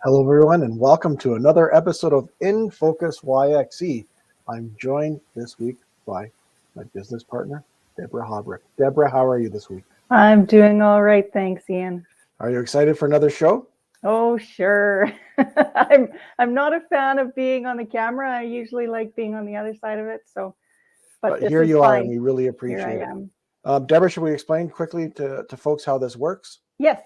Hello, everyone, and welcome to another episode of InFocus YXE. I'm joined this week by my business partner, Deborah Hobrick. Deborah, how are you this week? I'm doing all right, thanks, Ian. Are you excited for another show? Oh, sure. I'm not a fan of being on the camera. I usually like being on the other side of it. But this here is you fine. are, and we really appreciate Here it. I am. Deborah, should we explain quickly to folks how this works? Yes.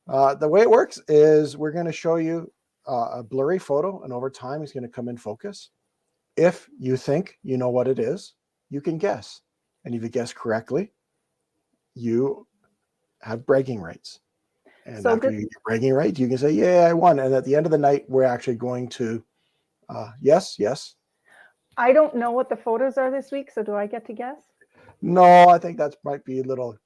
The way it works is we're going to show you a blurry photo, and over time, it's going to come in focus. If you think you know what it is, you can guess. And if you guess correctly, you have bragging rights. And after you get bragging rights, you can say, yeah, I won. And at the end of the night, we're actually going to, yes. I don't know what the photos are this week, so do I get to guess? No, I think that might be a little,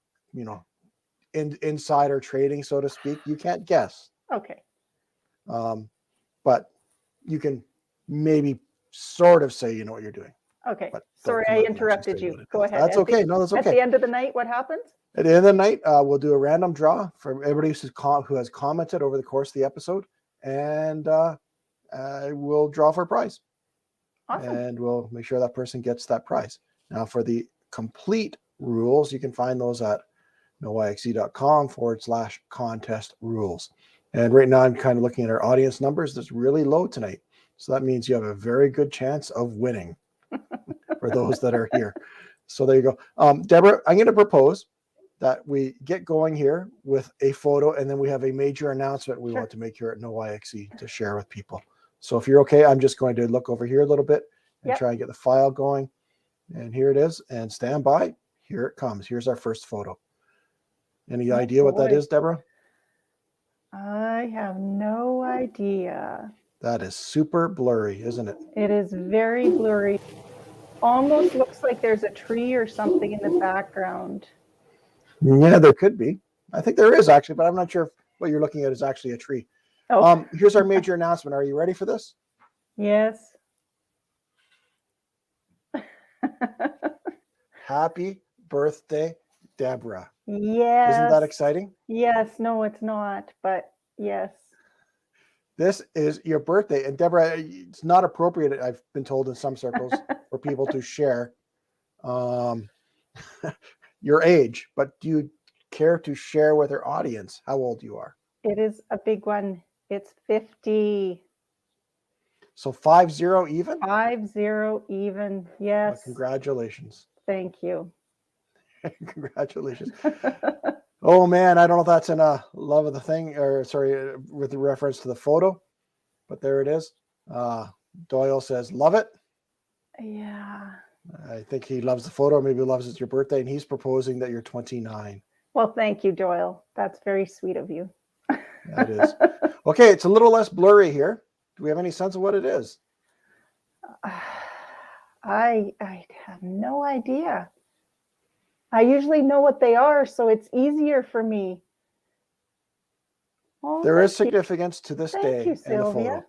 insider trading, so to speak. You can't guess. Okay. But you can maybe sort of say you know what you're doing. Okay. Sorry, I interrupted you. Go ahead. That's okay. No, that's okay. At the end of the night, what happens? At the end of the night, we'll do a random draw for everybody who has commented over the course of the episode, and we'll draw for a prize. Awesome. And we'll make sure that person gets that prize. Now, for the complete rules, you can find those at knowYXE.com/contest rules. And right now, I'm kind of looking at our audience numbers. That's really low tonight. So that means you have a very good chance of winning for those that are here. So there you go. Deborah, I'm going to propose that we get going here with a photo, and then we have a major announcement we want to make here at knowYXE to share with people. So if you're okay, I'm just going to look over here a little bit and try and get the file going. And here it is. And stand by. Here it comes. Here's our first photo. Any idea what that is, Deborah? I have no idea. That is super blurry, isn't it? It is very blurry. Almost looks like there's a tree or something in the background. Yeah, there could be. I think there is actually, but I'm not sure if what you're looking at is actually a tree. Oh. Here's our major announcement. Are you ready for this? Yes. Happy birthday, Deborah. Yes. Isn't that exciting? Yes. No, it's not, but yes. This is your birthday. And Deborah, it's not appropriate, I've been told in some circles, for people to share your age, but do you care to share with our audience how old you are? It is a big one. It's 50. So 50 even? 50 even, yes. Well, congratulations. Thank you. Congratulations. Oh man, I don't know if that's in a love of the thing, or sorry, with the reference to the photo, but there it is. Doyle says, love it. Yeah. I think he loves the photo, maybe loves it's your birthday, and he's proposing that you're 29. Well, thank you, Doyle. That's very sweet of you. That is. Okay, it's a little less blurry here. Do we have any sense of what it is? I have no idea. I usually know what they are, so it's easier for me. Oh, there is significance to this day you, in the photo.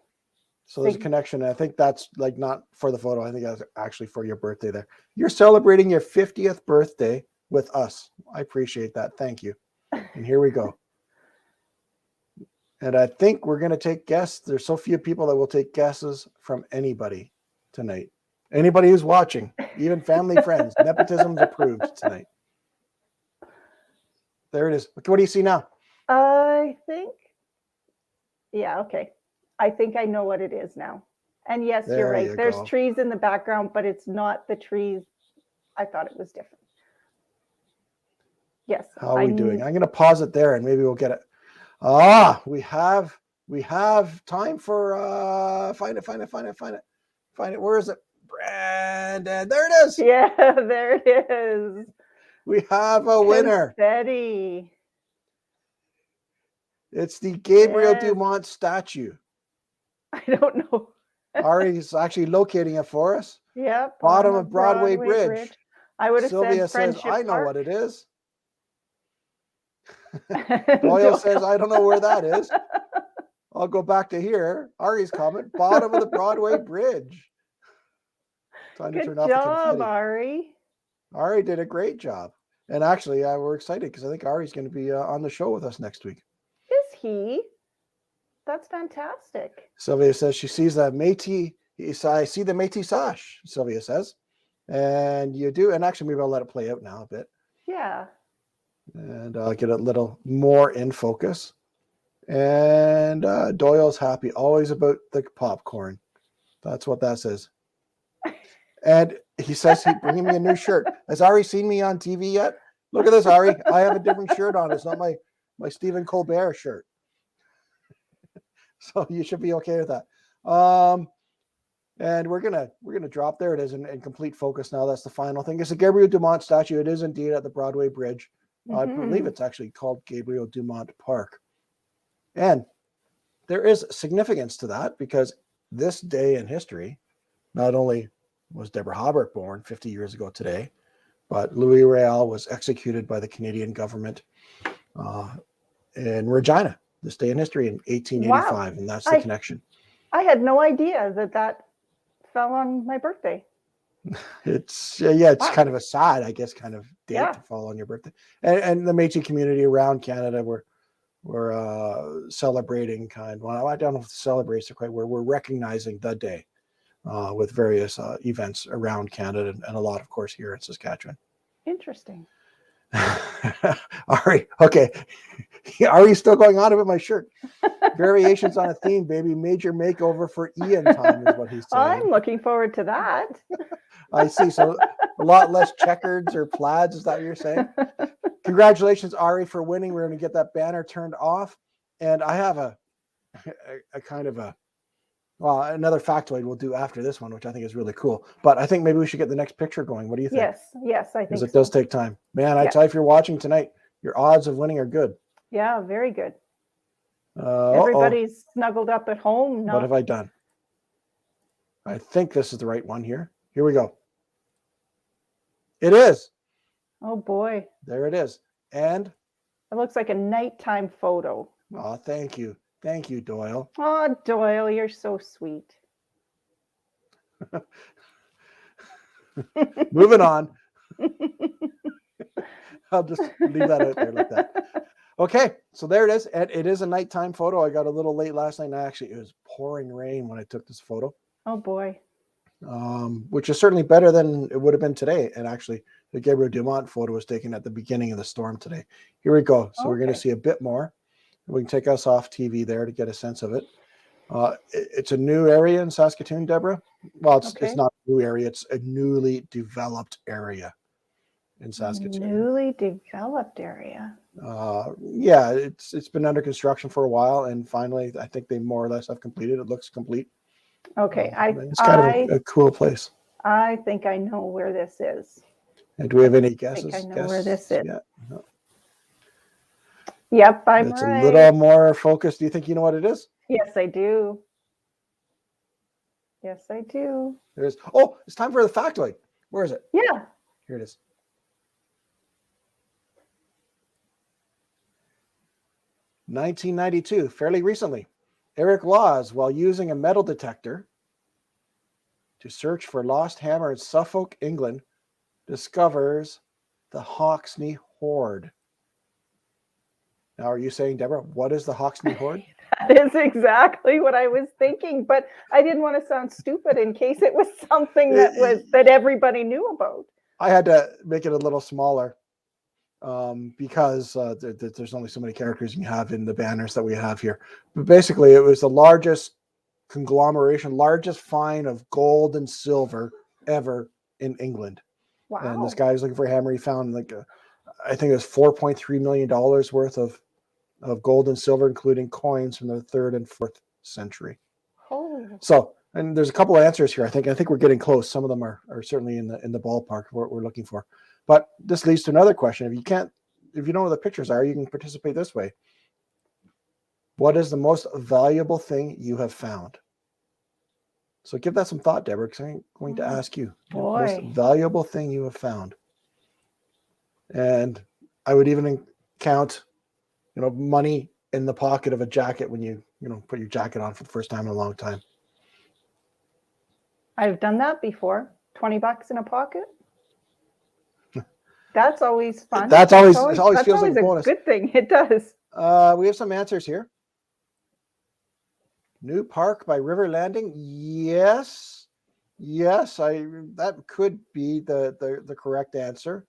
So there's a connection. I think that's like not for the photo. I think that's actually for your birthday there. You're celebrating your 50th birthday with us. I appreciate that. Thank you. And here we go. And I think we're going to take guesses. There's so few people that will take guesses from anybody tonight. Anybody who's watching, even family, friends. Nepotism's approved tonight. There it is. What do you see now? I think, yeah, okay. I think I know what it is now. And yes, you're right. There's trees in the background, but it's not the trees. I thought it was different. Yes. How are we doing? I'm going to pause it there and maybe we'll get it. We have time for find it. Where is it? Brandon. There it is. Yeah, there it is. We have a winner. Confetti. It's the Gabriel Dumont statue. I don't know. Ari's actually locating it for us. Yep. Bottom of Broadway Bridge. I would have Sylvia said says, I know Park. what it is. Doyle says, I don't know where that is. I'll go back to here. Ari's comment, bottom of the Broadway Bridge. Time to turn off the confetti. Ari. Ari did a great job. And actually, we're excited because I think Ari's going to be on the show with us next week. Is he? That's fantastic. Sylvia says she sees the Métis. I see the Métis sash, Sylvia says. And you do. And actually, maybe I'll let it play out now a bit. Yeah. And I'll get a little more in focus. And Doyle's happy, always about the popcorn. That's what that says. And he says he's bringing me a new shirt. Has Ari seen me on TV yet? Look at this, Ari. I have a different shirt on. It's not my Stephen Colbert shirt. So you should be okay with that. And we're gonna drop. There it is in complete focus now. That's the final thing. It's a Gabriel Dumont statue. It is indeed at the Broadway Bridge. I believe it's actually called Gabriel Dumont Park. And there is significance to that because this day in history, not only was Deborah Hobart born 50 years ago today, but Louis Riel was executed by the Canadian government in Regina this day in history in 1885. Wow. And that's the connection. I had no idea that fell on my birthday. It's it's kind of a sad, I guess, kind of date to fall on your birthday. And the Métis community around Canada were celebrating well, I don't know if celebrates are quite where we're recognizing the day with various events around Canada and a lot, of course, here in Saskatchewan. Interesting. Ari, okay. Ari's still going on about my shirt. Variations on a theme, baby. Major makeover for Ian time is what he's saying. I'm looking forward to that. I see. So a lot less checkers or plaids. Is that what you're saying? Congratulations, Ari, for winning. We're going to get that banner turned off. And I have a kind of another factoid we'll do after this one, which I think is really cool. But I think maybe we should get the next picture going. What do you think? Yes, I think because it does take time. Man, I tell you, if you're watching tonight, your odds of winning are good. Yeah, very good. Everybody's snuggled up at home. What have I done? I think this is the right one here. Here we go. It is. Oh, boy. There it is. And? It looks like a nighttime photo. Oh, thank you. Thank you, Doyle. Oh, Doyle, you're so sweet. Moving on. I'll just leave that out there like that. Okay, so there it is. And it is a nighttime photo. I got a little late last night. And it was pouring rain when I took this photo. Oh, boy. Which is certainly better than it would have been today. And actually, the Gabriel Dumont photo was taken at the beginning of the storm today. Here we go. So we're going to see a bit more. We can take us off TV there to get a sense of it. It's a new area in Saskatoon, Deborah. Well, it's not a new area. It's a newly developed area in Saskatoon. Newly developed area. Yeah, it's been under construction for a while, and finally, I think they more or less have completed. It looks complete. Okay, it's kind of a cool place. I think I know where this is. And do we have any guesses? I know where this is. Yeah. No. Yep, I'm It's right. a little more focused. Do you think you know what it is? Yes, I do. Yes, I do. There's. Oh, it's time for the factoid. Where is it? Yeah. Here it is. (1992), fairly recently, Eric Laws, while using a metal detector to search for lost hammer in Suffolk, England, discovers the Hawksney Hoard. Now, are you saying, Deborah, what is the Hawksney Hoard? That is exactly what I was thinking, but I didn't want to sound stupid in case it was something that everybody knew about. I had to make it a little smaller because there's only so many characters you can have in the banners that we have here. But basically, it was the largest largest find of gold and silver ever in England. Wow. And this guy was looking for a hammer. He found I think it was $4.3 million worth of gold and silver, including coins from the 3rd and 4th century. Oh. So, and there's a couple of answers here. I think we're getting close. Some of them are certainly in the ballpark of what we're looking for. But this leads to another question. If you know what the pictures are, you can participate this way. What is the most valuable thing you have found? So give that some thought, Deborah, because I'm going to ask you. The most valuable thing you have found. And I would even count, money in the pocket of a jacket when you put your jacket on for the first time in a long time. I've done that before. $20 in a pocket. That's always fun. It always feels like a bonus. Good thing. It does. We have some answers here. New park by River Landing. Yes. That could be the correct answer.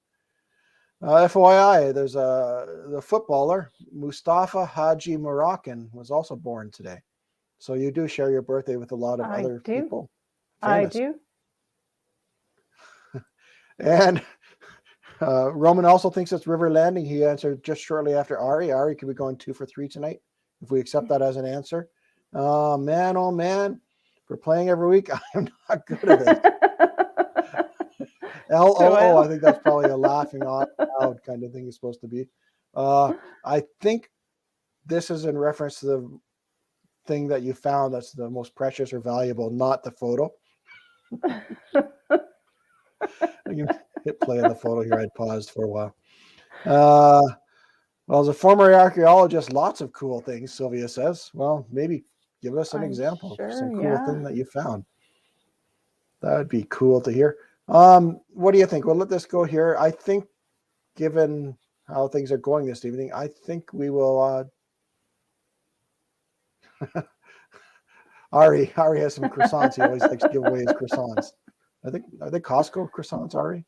FYI, there's the footballer Mustafa Haji Moroccan was also born today. So you do share your birthday with a lot of other people. Famous. I do. And Roman also thinks it's River Landing. He answered just shortly after Ari. Ari could be going 2 for 3 tonight if we accept that as an answer. Oh man, for playing every week, I am not good at this. LOO, I think that's probably a laughing out loud kind of thing it's supposed to be. I think this is in reference to the thing that you found that's the most precious or valuable, not the photo. I can hit play on the photo here. I'd paused for a while. Well, as a former archaeologist, lots of cool things, Sylvia says. Well, maybe give us an example of some cool thing that you found. That would be cool to hear. What do you think? We'll let this go here. I think, given how things are going this evening, I think we will. Ari has some croissants. He always likes to give away his croissants. Are they Costco croissants, Ari?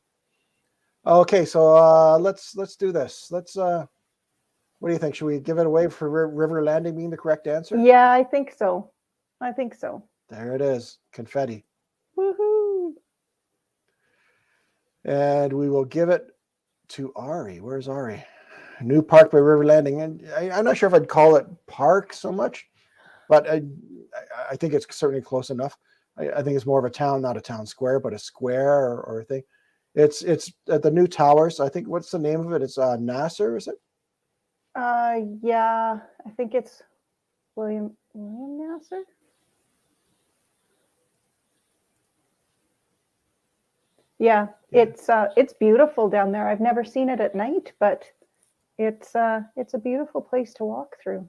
Okay, so let's do this. Let's. What do you think? Should we give it away for River Landing being the correct answer? Yeah, I think so. There it is, confetti. Woohoo! And we will give it to Ari. Where's Ari? New park by River Landing. And I'm not sure if I'd call it park so much, but I think it's certainly close enough. I think it's more of a town, not a town square, but a square or a thing. It's at the new towers. I think, what's the name of it? It's Nasser, is it? Yeah, I think it's William Nasser. Yeah, it's beautiful down there. I've never seen it at night, but it's a beautiful place to walk through.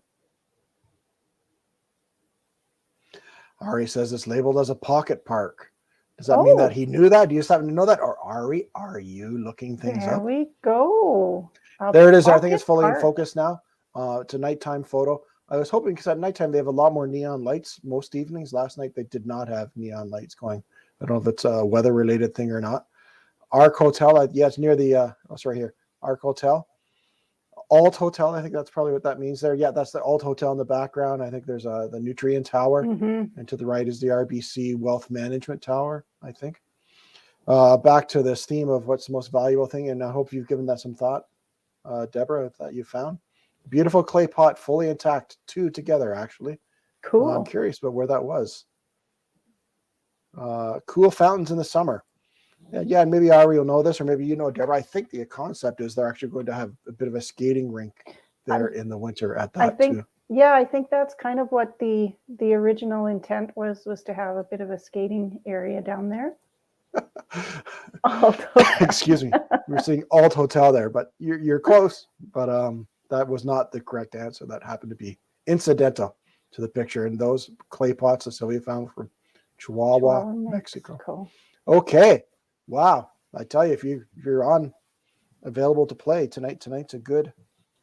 Ari says it's labeled as a pocket park. Does that mean that he knew that? Do you just happen to know that? Or Ari, are you looking things up? There we go. There it is. I think it's fully in focus now. It's a nighttime photo. I was hoping, because at nighttime they have a lot more neon lights most evenings. Last night they did not have neon lights going. I don't know if it's a weather related thing or not. Ark Hotel, yeah, it's near the, it's right here. Ark Hotel. Alt Hotel, I think that's probably what that means there. Yeah, that's the Alt Hotel in the background. I think there's the Nutrien Tower. Mm-hmm. And to the right is the RBC Wealth Management Tower, I think. Back to this theme of what's the most valuable thing, and I hope you've given that some thought, Deborah, that you found. Beautiful clay pot, fully intact, 2 together, actually. Cool. I'm curious about where that was. Cool fountains in the summer. Yeah, and maybe Ari will know this, or maybe you know, Deborah. I think the concept is they're actually going to have a bit of a skating rink there in the winter at that too. Yeah, I think that's kind of what the original intent was to have a bit of a skating area down there. Excuse me. We were saying Alt Hotel there, but you're close. But that was not the correct answer. That happened to be incidental to the picture. And those clay pots that Sylvia found from Chihuahua, Mexico. Okay. Wow. I tell you, if you're available to play tonight's a good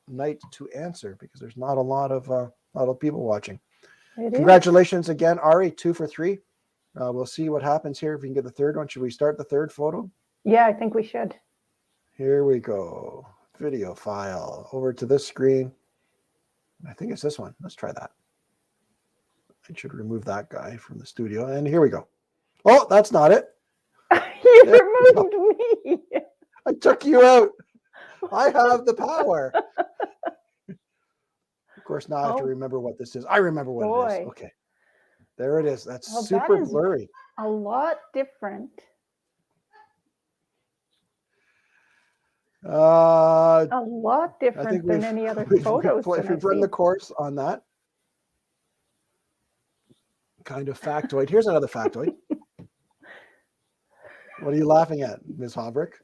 night to answer, because there's not a lot of people watching. Congratulations again, Ari, 2 for 3. We'll see what happens here if we can get the third one. Should we start the third photo? Yeah, I think we should. Here we go. Video file over to this screen. I think it's this one. Let's try that. I should remove that guy from the studio. And here we go. Oh, that's not it. You removed me. I took you out. I have the power. Of course, now I have to remember what this is. I remember what it is. Okay. There it is. That's super blurry. A lot different. A lot different than any other photos. We've run the course on that kind of factoid. Here's another factoid. What are you laughing at, Ms. Havrick?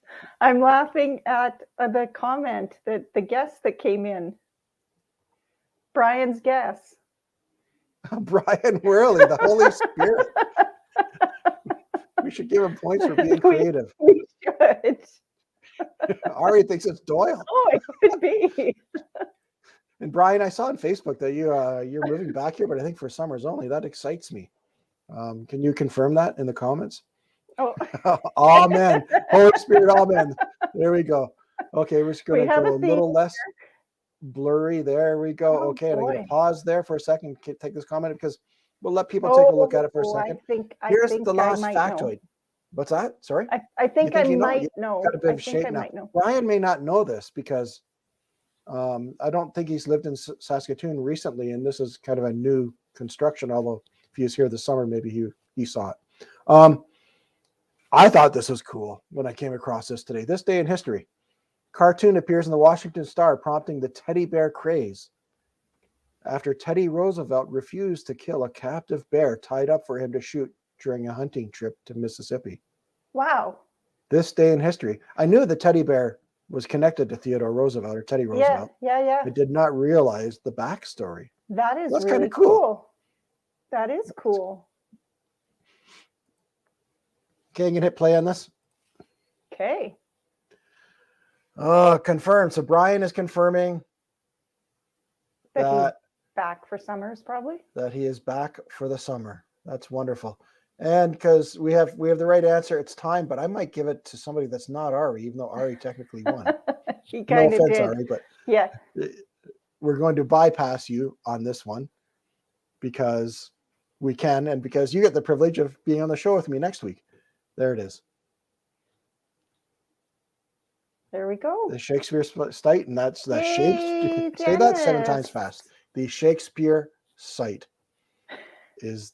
I'm laughing at the comment that the guest that came in. Brian's guess. Ari Worley, the Holy Spirit. We should give him points for being creative. We should. Ari thinks it's Doyle. Oh, it could be. And Brian, I saw on Facebook that you're moving back here, but I think for summers only. That excites me. Can you confirm that in the comments? Oh, amen. Holy Spirit, amen. There we go. Okay, we're just going to go a little less blurry. There we go. Okay, and I'm going to pause there for a second, take this comment, because we'll let people take a look at it for a second. Here's the last factoid. What's that? Sorry? I think I might know. Got a bit of shape now. Brian may not know this because I don't think he's lived in Saskatoon recently, and this is kind of a new construction, although if he was here this summer, maybe he saw it. I thought this was cool when I came across this today. This day in history. Cartoon appears in the Washington Star, prompting the teddy bear craze. After Teddy Roosevelt refused to kill a captive bear tied up for him to shoot during a hunting trip to Mississippi. Wow. This day in history. I knew the teddy bear was connected to Theodore Roosevelt or Teddy Roosevelt. Yeah. I did not realize the backstory. That's really kind of cool. That is cool. Okay, I'm going to hit play on this. Okay. Confirmed. So Brian is confirming that he's back for summers, probably. That he is back for the summer. That's wonderful. And because we have the right answer, it's time, but I might give it to somebody that's not Ari, even though Ari technically won. He kind of did. Ari, but yeah, we're going to bypass you on this one because we can, and because you get the privilege of being on the show with me next week. There it is. There we go. The Shakespeare site, and that's the Shakespeare. Say that 7 times fast. The Shakespeare site is,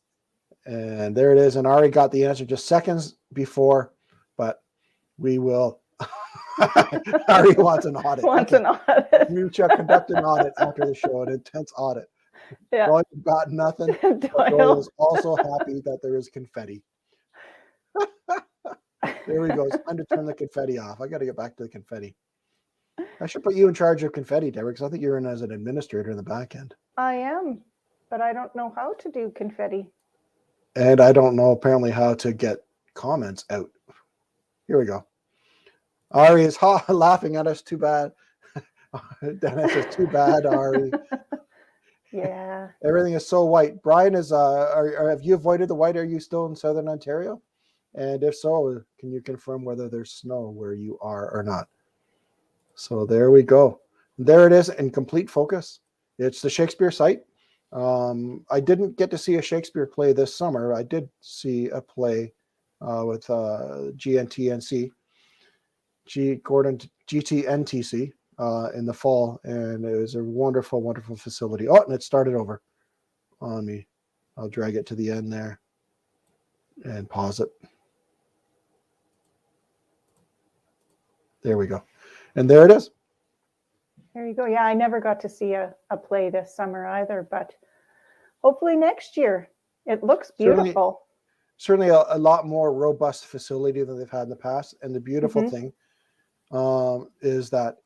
and there it is. And Ari got the answer just seconds before, but we will. Ari wants an audit. An audit. You shall conduct an audit after the show, an intense audit. Yeah. Doyle got nothing. Doyle is also happy that there is confetti. There we go. It's time to turn the confetti off. I got to get back to the confetti. I should put you in charge of confetti, Derek, because I think you're in as an administrator in the back end. I am, but I don't know how to do confetti. And I don't know apparently how to get comments out. Here we go. Ari is laughing at us. Too bad. Dennis is too bad, Ari. Yeah. Everything is so white. Brian is, have you avoided the white? Are you still in Southern Ontario? And if so, can you confirm whether there's snow where you are or not? So there we go. There it is in complete focus. It's the Shakespeare site. I didn't get to see a Shakespeare play this summer. I did see a play with GTNTC in the fall, and it was a wonderful, wonderful facility. Oh, and it started over on me. I'll drag it to the end there and pause it. There we go. And there it is. There you go. Yeah, I never got to see a play this summer either, but hopefully next year. It looks beautiful. Certainly a lot more robust facility than they've had in the past. And the beautiful thing is that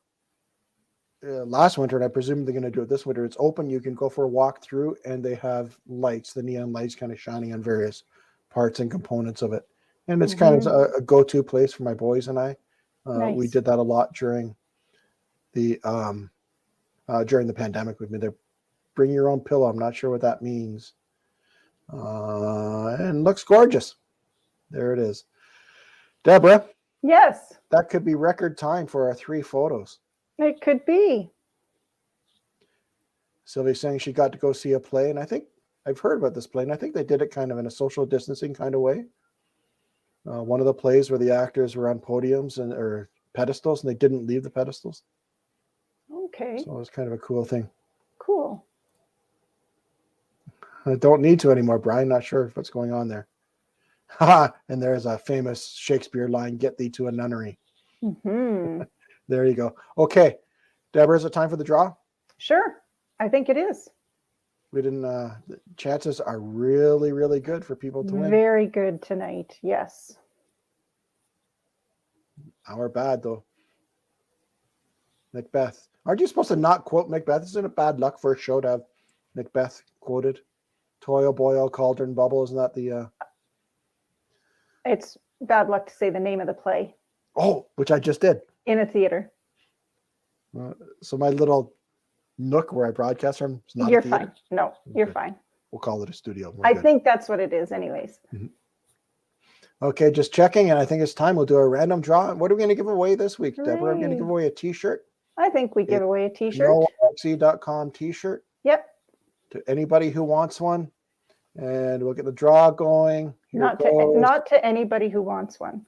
last winter, and I presume they're going to do it this winter, it's open. You can go for a walk through, and they have lights, the neon lights kind of shining on various parts and components of it. And it's kind of a go-to place for my boys and I. Nice. We did that a lot during the pandemic. We've been there. Bring your own pillow. I'm not sure what that means. And looks gorgeous. There it is. Deborah. Yes. That could be record time for our 3 photos. It could be. Sylvia's saying she got to go see a play, and I think I've heard about this play, and I think they did it kind of in a social distancing kind of way. One of the plays where the actors were on podiums or pedestals, and they didn't leave the pedestals. Okay. So it was kind of a cool thing. Cool. I don't need to anymore, Brian. Not sure what's going on there. And there's a famous Shakespeare line, "Get thee to a nunnery." There you go. Okay. Deborah, is it time for the draw? Sure. I think it is. We didn't, the chances are really, really good for people to win. Very good tonight. Yes. Our bad though. Macbeth. Aren't you supposed to not quote Macbeth? Isn't it bad luck for a show to have Macbeth quoted? Toil, boil, cauldron, bubble. Isn't that the... It's bad luck to say the name of the play. Oh, which I just did. In a theater. So my little nook where I broadcast from. It's not You're a theater. fine. No, you're Okay. fine. We'll call it a studio. I think that's what it is anyways. Okay, just checking, and I think it's time. We'll do a random draw. What are we going to give away this week, Hooray. Deborah? We're going to give away a t-shirt. I think we give away a t-shirt. knowYXE.com t-shirt. Yep. To anybody who wants one. And we'll get the draw going. Not to anybody who wants one.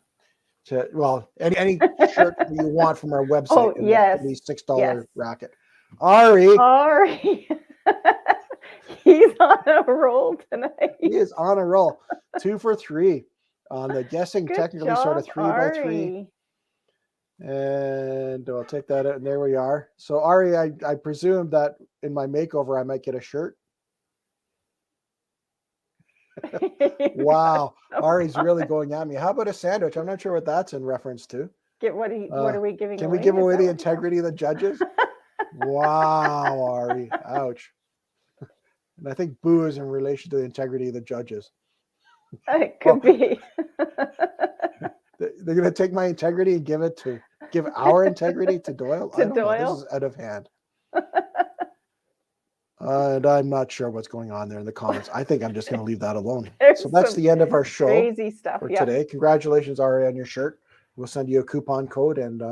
Well, any shirt that you want from our website. Oh, yes. The $6 racket. Ari. He's on a roll tonight. He is on a roll. 2 for 3 on the guessing. Good technically job, sort of 3 by 3. And I'll take that out, and there we are. So Ari, I presume that in my makeover I might get a shirt. Wow, Ari's really going at me. How about a sandwich? I'm not sure what that's in reference to. What are we giving away? Can we give away the integrity of the judges? Wow, Ari. Ouch. And I think boo is in relation to the integrity of the judges. It could be. They're going to take my integrity and give our integrity to Doyle? To Doyle? This is out of hand. And I'm not sure what's going on there in the comments. I think I'm just going to leave that alone. So that's the end of our show. Crazy stuff for today. Congratulations, Ari, on your shirt. We'll send you a coupon code, and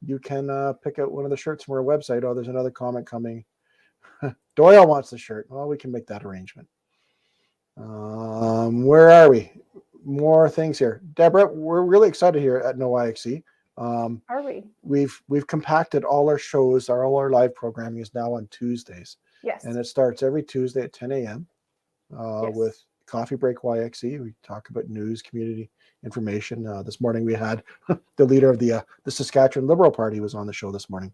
you can pick out one of the shirts from our website. Oh, there's another comment coming. Doyle wants the shirt. Well, we can make that arrangement. Where are we? More things here. Deborah, we're really excited here at knowYXE. Are we? We've compacted all our shows, all our live programming is now on Tuesdays. Yes. And it starts every Tuesday at 10 a.m. With Coffee Break YXE. We talk about news, community information. This morning we had the leader of the Saskatchewan Liberal Party was on the show this morning.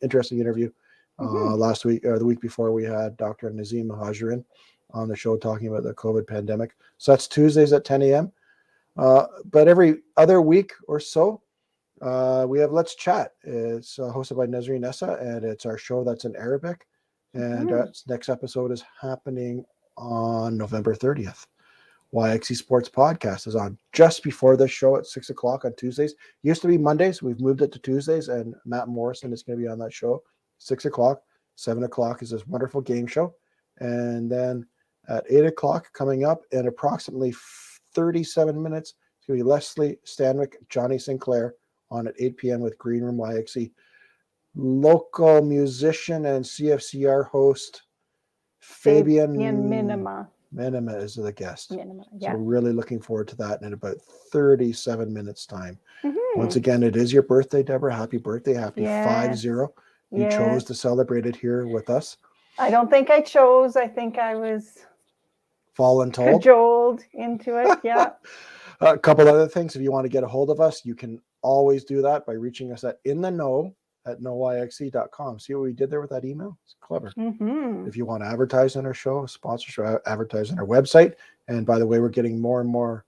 Interesting interview. Last week or the week before, we had Dr. Nazim Hajarin on the show talking about the COVID pandemic. So that's Tuesdays at 10 a.m. But every other week or so, we have Let's Chat. It's hosted by Nazreen Nessa, and it's our show that's in Arabic. And next episode is happening on November 30th. YXE Sports Podcast is on just before this show at 6 o'clock on Tuesdays. Used to be Mondays. We've moved it to Tuesdays, and Matt Morrison is going to be on that show. 6 o'clock. 7 o'clock is this wonderful game show. And then at 8 o'clock coming up in approximately 37 minutes, it's going to be Leslie Stanwick, Johnny Sinclair on at 8 p.m. with Green Room YXE. Local musician and CFCR host Fabian Minima is the guest. Minima, So we're really looking forward to that in about 37 minutes time. Once again, it is your birthday, Deborah. Happy birthday. Happy 50. You chose to celebrate it here with us. I don't think I chose. I think I was cajoled into it. Yeah. A couple other things. If you want to get a hold of us, you can always do that by reaching us at knowYXE.com. See what we did there with that email? It's clever. If you want to advertise on our show, sponsor, advertise on our website. And by the way, we're getting more and more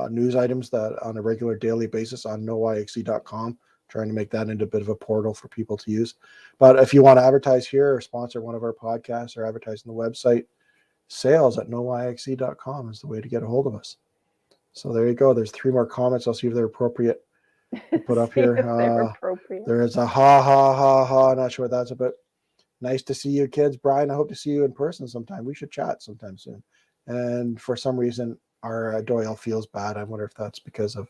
news items that on a regular daily basis on knowYXE.com, trying to make that into a bit of a portal for people to use. But if you want to advertise here or sponsor one of our podcasts or advertise on the website, sales at knowYXE.com is the way to get a hold of us. So there you go. There's 3 more comments. I'll see if they're appropriate to put up here. There is a ha. Not sure what that's about. Nice to see you, kids. Brian, I hope to see you in person sometime. We should chat sometime soon. And for some reason, our Doyle feels bad. I wonder if that's because of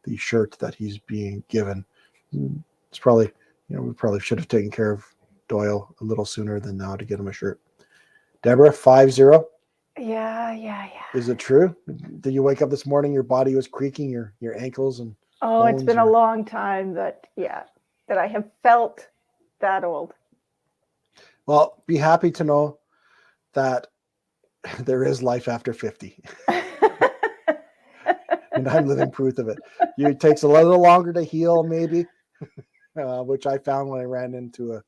the shirt that he's being given. It's probably, we probably should have taken care of Doyle a little sooner than now to get him a shirt. Deborah, 50. Yeah. Is it true? Did you wake up this morning, your body was creaking, your ankles and it's been a long time that I have felt that old. Well, be happy to know that there is life after 50. And I'm living proof of it. It takes a little longer to heal, maybe, which I found when I ran into a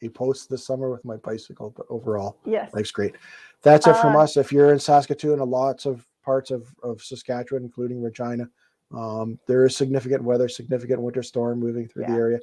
post this summer with my bicycle. But overall, life's great. That's it from us. If you're in Saskatoon and lots of parts of Saskatchewan, including Regina, there is significant weather, significant winter storm moving through the area.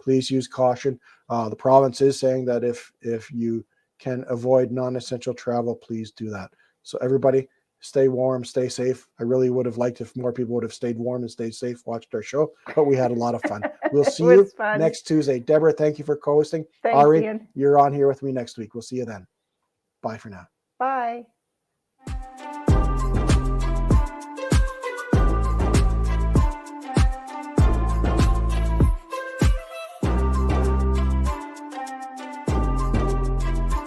Please use caution. The province is saying that if you can avoid non-essential travel, please do that. So everybody, Stay warm, stay safe. I really would have liked if more people would have stayed warm and stayed safe, watched our show, but we had a lot of fun. We'll see you next Tuesday. Deborah, thank you for co-hosting. Thanks, Ari, Ian. you're on here with me next week. We'll see you then. Bye for now. Bye.